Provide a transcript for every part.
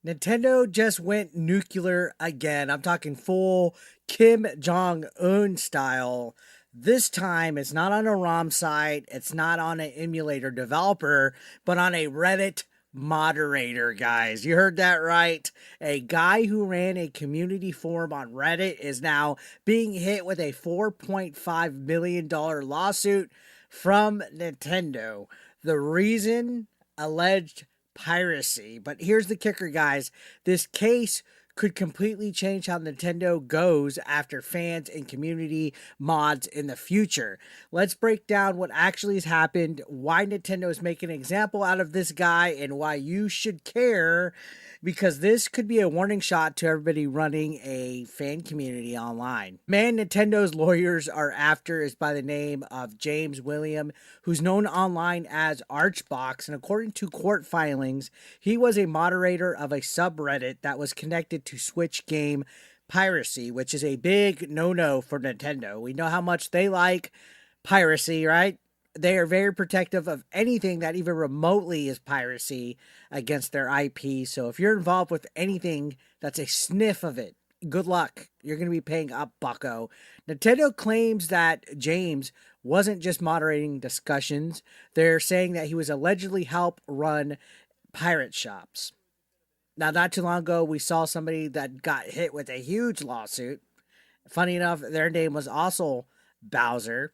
Nintendo just went nuclear again. I'm talking full Kim Jong Un style. This time, it's not on a ROM site, it's not on an emulator developer, but on a Reddit moderator, guys. You heard that right. A guy who ran a community forum on Reddit is now being hit with a $4.5 million lawsuit from Nintendo. The reason, alleged piracy. But here's the kicker, guys. This case could completely change how Nintendo goes after fans and community mods in the future. Let's break down what actually has happened, why Nintendo is making an example out of this guy, and why you should care, because this could be a warning shot to everybody running a fan community online. Man, Nintendo's lawyers are after is by the name of James William, who's known online as Archbox, and according to court filings, he was a moderator of a subreddit that was connected to Switch game piracy, which is a big no-no for Nintendo. We know how much they like piracy, right? They are very protective of anything that even remotely is piracy against their IP. So if you're involved with anything that's a sniff of it, good luck. You're going to be paying up, bucko. Nintendo claims that James wasn't just moderating discussions. They're saying that he was allegedly helped run pirate shops. Now, not too long ago, we saw somebody that got hit with a huge lawsuit. Funny enough, their name was also Bowser,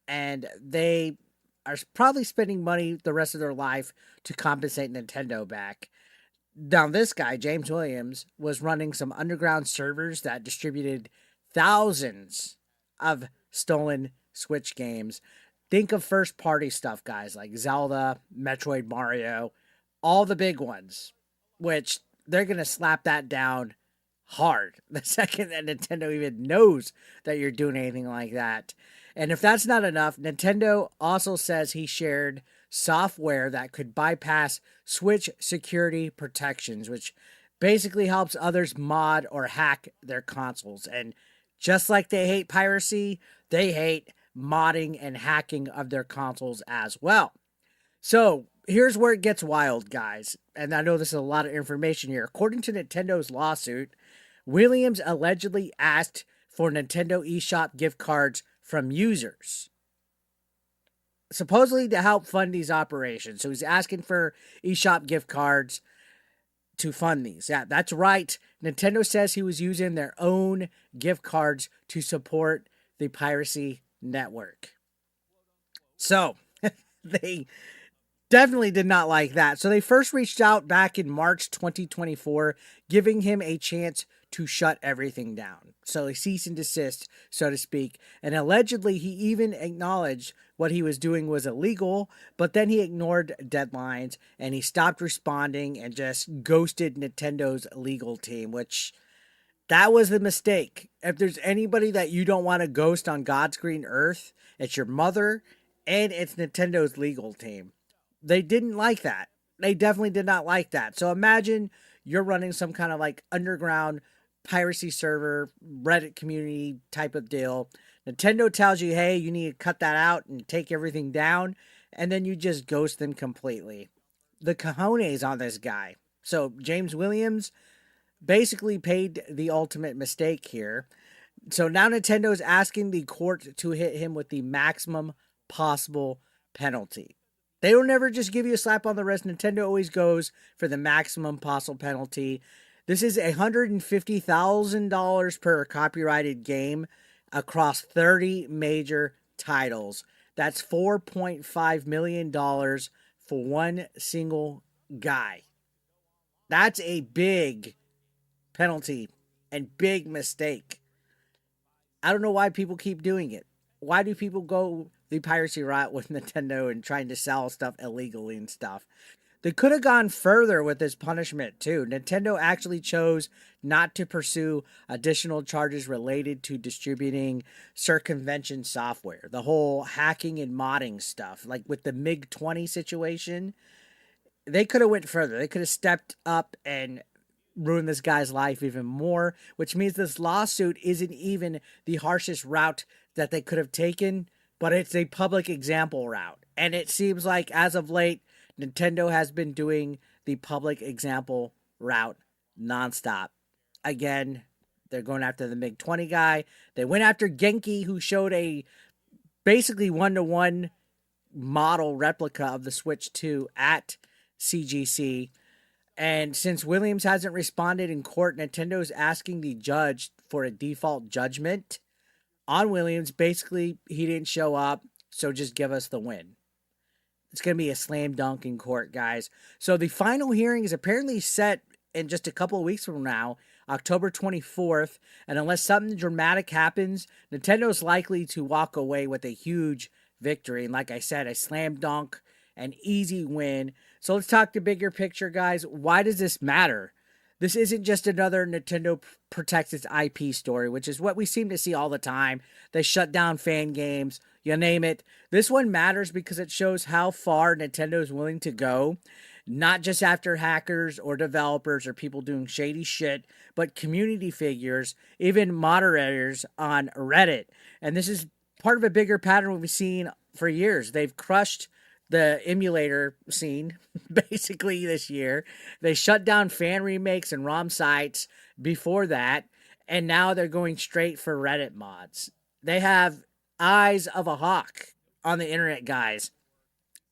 and they are probably spending money the rest of their life to compensate Nintendo back. Now, this guy, James Williams, was running some underground servers that distributed thousands of stolen Switch games. Think of first-party stuff, guys, like Zelda, Metroid, Mario, all the big ones, which they're going to slap that down hard the second that Nintendo even knows that you're doing anything like that. And if that's not enough, Nintendo also says he shared software that could bypass Switch security protections, which basically helps others mod or hack their consoles. And just like they hate piracy, they hate modding and hacking of their consoles as well. So here's where it gets wild, guys. And I know this is a lot of information here. According to Nintendo's lawsuit, Williams allegedly asked for Nintendo eShop gift cards from users, supposedly to help fund these operations. So he's asking for eShop gift cards to fund these. Yeah, that's right. Nintendo says he was using their own gift cards to support the piracy network. So they definitely did not like that. So they first reached out back in March 2024, giving him a chance to shut everything down. So a cease and desist, so to speak. And allegedly, he even acknowledged what he was doing was illegal, but then he ignored deadlines and he stopped responding and just ghosted Nintendo's legal team, which that was the mistake. If there's anybody that you don't want to ghost on God's green earth, it's your mother and it's Nintendo's legal team. They didn't like that. They definitely did not like that. So imagine you're running some kind of like underground piracy server, Reddit community type of deal. Nintendo tells you, hey, you need to cut that out and take everything down. And then you just ghost them completely. The cojones on this guy. So James Williams basically paid the ultimate mistake here. So now Nintendo is asking the court to hit him with the maximum possible penalty. They will never just give you a slap on the wrist. Nintendo always goes for the maximum possible penalty. This is $150,000 per copyrighted game across 30 major titles. That's $4.5 million for one single guy. That's a big penalty and big mistake. I don't know why people keep doing it. Why do people go the piracy route with Nintendo and trying to sell stuff illegally and stuff? They could have gone further with this punishment too. Nintendo actually chose not to pursue additional charges related to distributing circumvention software. The whole hacking and modding stuff, like with the MiG-20 situation, they could have went further. They could have stepped up and ruined this guy's life even more, which means this lawsuit isn't even the harshest route that they could have taken, but it's a public example route. And it seems like as of late, Nintendo has been doing the public example route nonstop. Again, they're going after the MiG 20 guy. They went after Genki, who showed a basically 1-to-1 model replica of the Switch 2 at CGC. And since Williams hasn't responded in court, Nintendo's asking the judge for a default judgment on Williams. Basically, he didn't show up, so just give us the win. It's going to be a slam dunk in court, guys. So the final hearing is apparently set in just a couple of weeks from now, October 24th. And unless something dramatic happens, Nintendo's likely to walk away with a huge victory. And like I said, a slam dunk, an easy win. So let's talk the bigger picture, guys. Why does this matter? This isn't just another Nintendo protects its IP story, which is what we seem to see all the time. They shut down fan games, you name it. This one matters because it shows how far Nintendo is willing to go, not just after hackers or developers or people doing shady shit, but community figures, even moderators on Reddit. And this is part of a bigger pattern we've seen for years. They've crushed the emulator scene basically this year. They shut down fan remakes and ROM sites before that, and now they're going straight for Reddit mods. They have eyes of a hawk on the internet, guys.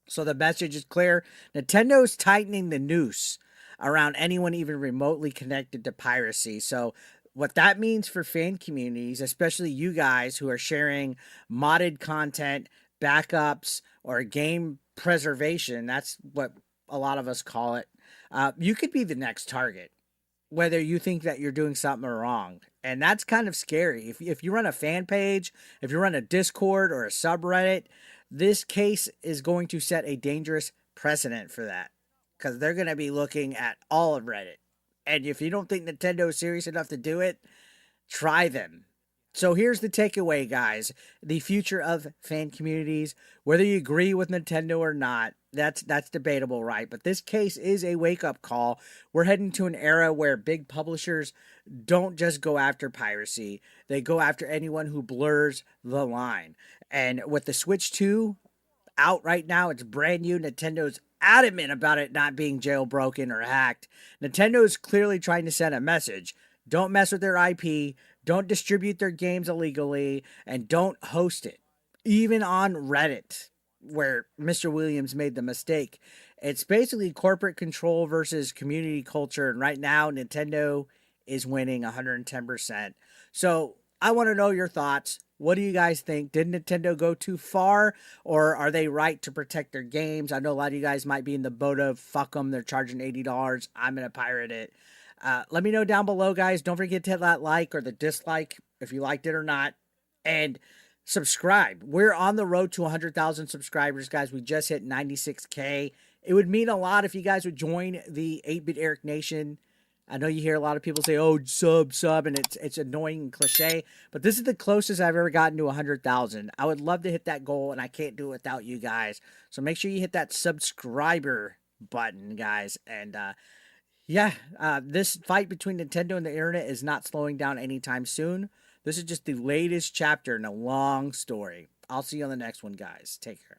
So the message is clear. Nintendo's tightening the noose around anyone even remotely connected to piracy. So what that means for fan communities, especially you guys who are sharing modded content, backups, or game preservation, that's what a lot of us call it. You could be the next target, whether you think that you're doing something wrong. And that's kind of scary. If you run a fan page, if you run a Discord or a subreddit, this case is going to set a dangerous precedent for that, because they're going to be looking at all of Reddit. And if you don't think Nintendo is serious enough to do it, try them. So here's the takeaway, guys. The future of fan communities, whether you agree with Nintendo or not, that's debatable, right? But this case is a wake-up call. We're heading to an era where big publishers don't just go after piracy. They go after anyone who blurs the line. And with the Switch 2 out right now, it's brand new. Nintendo's adamant about it not being jailbroken or hacked. Nintendo's clearly trying to send a message. Don't mess with their IP. Don't distribute their games illegally, and don't host it. Even on Reddit, where Mr. Williams made the mistake. It's basically corporate control versus community culture. And right now, Nintendo is winning 110%. So I want to know your thoughts. What do you guys think? Did Nintendo go too far, or are they right to protect their games? I know a lot of you guys might be in the boat of fuck them. They're charging $80. I'm going to pirate it. Let me know down below, guys. Don't forget to hit that like or the dislike if you liked it or not. And subscribe. We're on the road to 100,000 subscribers, guys. We just hit 96K. It would mean a lot if you guys would join the 8-Bit Eric Nation. I know you hear a lot of people say, oh, sub, and it's annoying and cliche. But this is the closest I've ever gotten to 100,000. I would love to hit that goal, and I can't do it without you guys. So make sure you hit that subscriber button, guys. And, this fight between Nintendo and the internet is not slowing down anytime soon. This is just the latest chapter in a long story. I'll see you on the next one, guys. Take care.